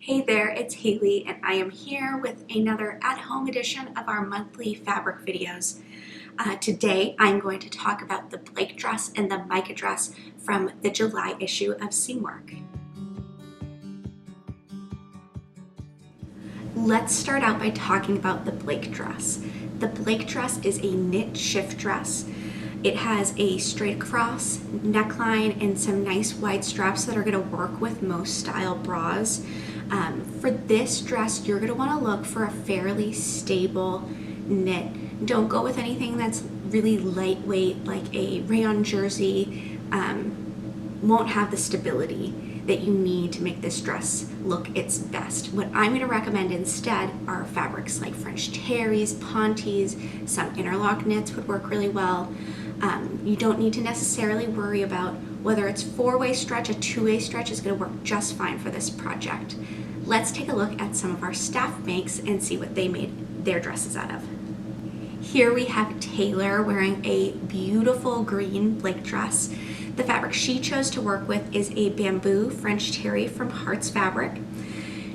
Hey there, it's Haley, and I am here with another at-home edition of our monthly fabric videos. Today, I'm going to talk about the Blake dress and the Micah dress from the July issue of Seamwork. Let's start out by talking about the Blake dress. The Blake dress is a knit shift dress. It has a straight across neckline and some nice wide straps that are going to work with most style bras. For this dress, you're going to want to look for a fairly stable knit. Don't go with anything that's really lightweight, like a rayon jersey. Won't have the stability that you need to make this dress look its best. What I'm going to recommend instead are fabrics like French terries, pontes, some interlock knits would work really well. You don't need to necessarily worry about whether it's four-way stretch. A two-way stretch is going to work just fine for this project. Let's take a look at some of our staff makes and see what they made their dresses out of. Here we have Taylor wearing a beautiful green Blake dress. The fabric she chose to work with is a bamboo French terry from Hearts Fabric.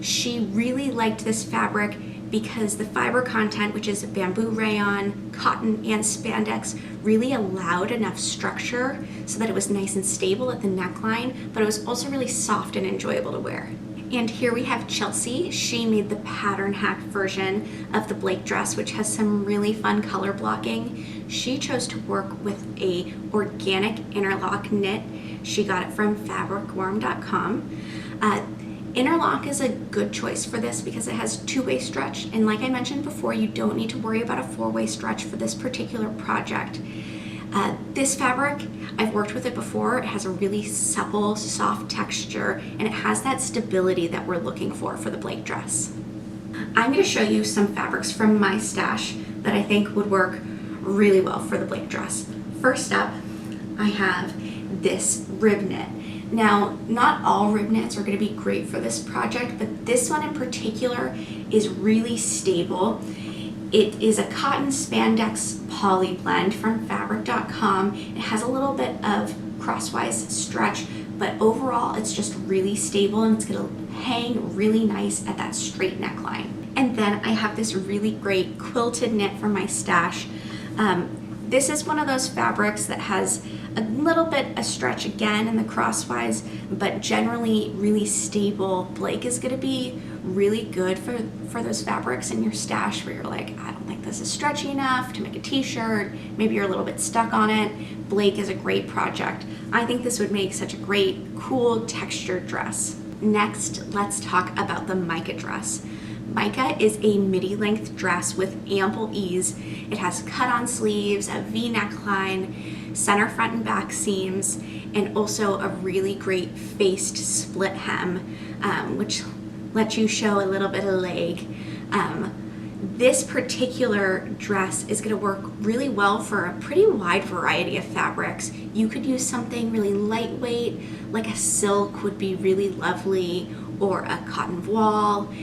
She really liked this fabric because the fiber content, which is bamboo rayon, cotton, and spandex, really allowed enough structure so that it was nice and stable at the neckline, but it was also really soft and enjoyable to wear. And here we have Chelsea. She made the pattern hack version of the Blake dress, which has some really fun color blocking. She chose to work with a organic interlock knit. She got it from fabricworm.com. Interlock is a good choice for this because it has two-way stretch, and like I mentioned before, you don't need to worry about a four-way stretch for this particular project. This fabric, I've worked with it before. It has a really supple, soft texture, and it has that stability that we're looking for the Blake dress. I'm going to show you some fabrics from my stash that I think would work really well for the Blake dress. First up, I have this rib knit. Now, not all rib knits are going to be great for this project, but this one in particular is really stable. It is a cotton spandex poly blend from fabric.com. It has a little bit of crosswise stretch, but overall it's just really stable and it's going to hang really nice at that straight neckline. And then I have this really great quilted knit from my stash. This is one of those fabrics that has a little bit of stretch again in the crosswise, but generally really stable. Blake is going to be really good for those fabrics in your stash where you're like, I don't think this is stretchy enough to make a t-shirt. Maybe you're a little bit stuck on it. Blake is a great project. I think this would make such a great, cool textured dress. Next, let's talk about the Micah dress. Micah is a midi-length dress with ample ease. It has cut-on sleeves, a V neckline, center front and back seams, and also a really great faced split hem, which lets you show a little bit of leg. This particular dress is going to work really well for a pretty wide variety of fabrics. You could use something really lightweight, like a silk would be really lovely, or a cotton voile.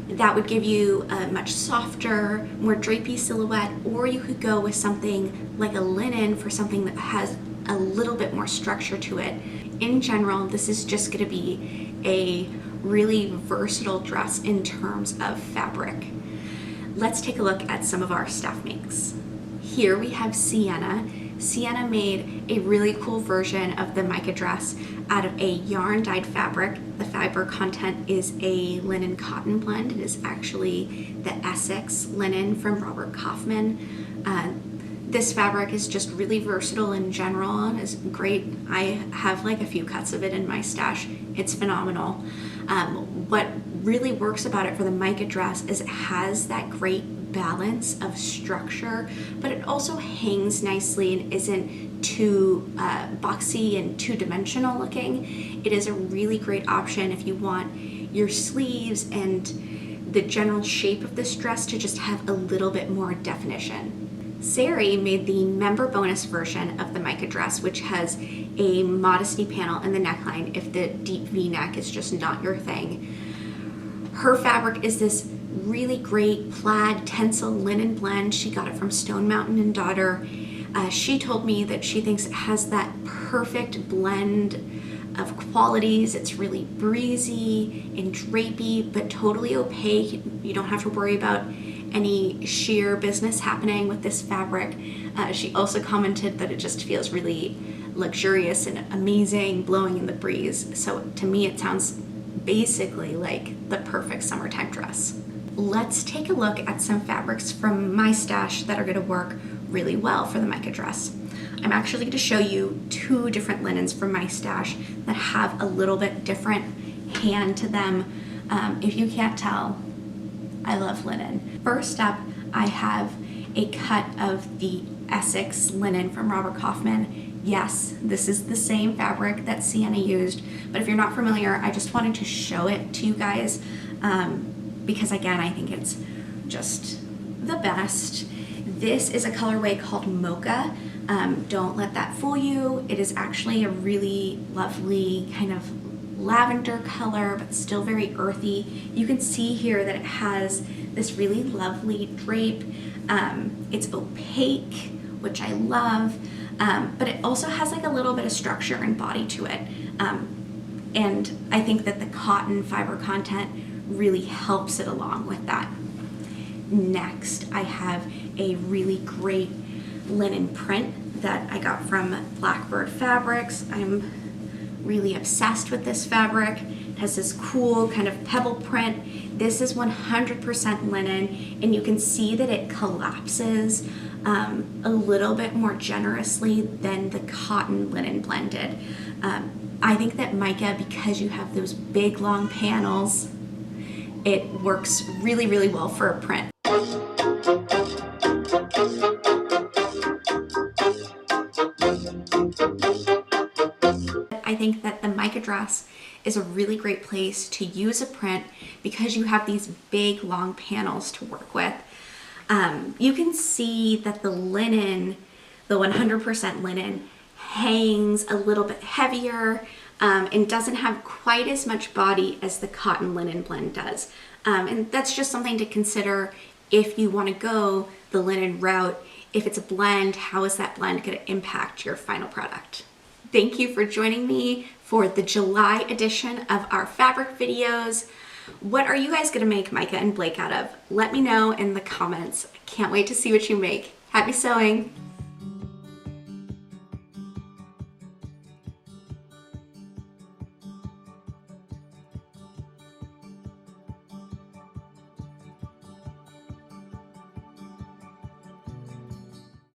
That would give you a much softer, more drapey silhouette, or you could go with something like a linen for something that has a little bit more structure to it. In general, this is just going to be a really versatile dress in terms of fabric. Let's take a look at some of our staff makes. Here we have Sienna. Sienna made a really cool version of the Micah dress out of a yarn dyed fabric. The fiber content is a linen cotton blend. It is actually the Essex linen from Robert Kaufman. This fabric is just really versatile in general and is great. I have like a few cuts of it in my stash. It's phenomenal. What really works about it for the Micah dress is it has that great balance of structure, but it also hangs nicely and isn't too boxy and two-dimensional looking. It is a really great option if you want your sleeves and the general shape of this dress to just have a little bit more definition. Sari made the member bonus version of the Micah dress, which has a modesty panel in the neckline if the deep V-neck is just not your thing. Her fabric is this really great plaid tencel linen blend. She got it from Stone Mountain and Daughter. She told me that she thinks it has that perfect blend of qualities. It's really breezy and drapey, but totally opaque. You don't have to worry about any sheer business happening with this fabric. She also commented that it just feels really luxurious and amazing blowing in the breeze. So to me, it sounds basically like the perfect summertime dress. Let's take a look at some fabrics from my stash that are going to work really well for the Micah dress. I'm actually going to show you 2 different linens from my stash that have a little bit different hand to them. If you can't tell, I love linen. First up, I have a cut of the Essex linen from Robert Kaufman. Yes, this is the same fabric that Sienna used, but if you're not familiar, I just wanted to show it to you guys because again, I think it's just the best. This is a colorway called Mocha. Don't let that fool you. It is actually a really lovely kind of lavender color, but still very earthy. You can see here that it has this really lovely drape. It's opaque, which I love, but it also has like a little bit of structure and body to it. And I think that the cotton fiber content really helps it along with that. Next, I have a really great linen print that I got from Blackbird Fabrics. I'm really obsessed with this fabric. It has this cool kind of pebble print. This is 100% linen, and you can see that it collapses a little bit more generously than the cotton linen blended. I think that Micah, because you have those big long panels, it works really, really well for a print. I think that the Micah dress is a really great place to use a print because you have these big long panels to work with. You can see that the linen, the 100% linen, hangs a little bit heavier and doesn't have quite as much body as the cotton linen blend does. And that's just something to consider if you want to go the linen route. If it's a blend, how is that blend going to impact your final product? Thank you for joining me for the July edition of our fabric videos. What are you guys going to make Micah and Blake out of? Let me know in the comments. I can't wait to see what you make. Happy sewing!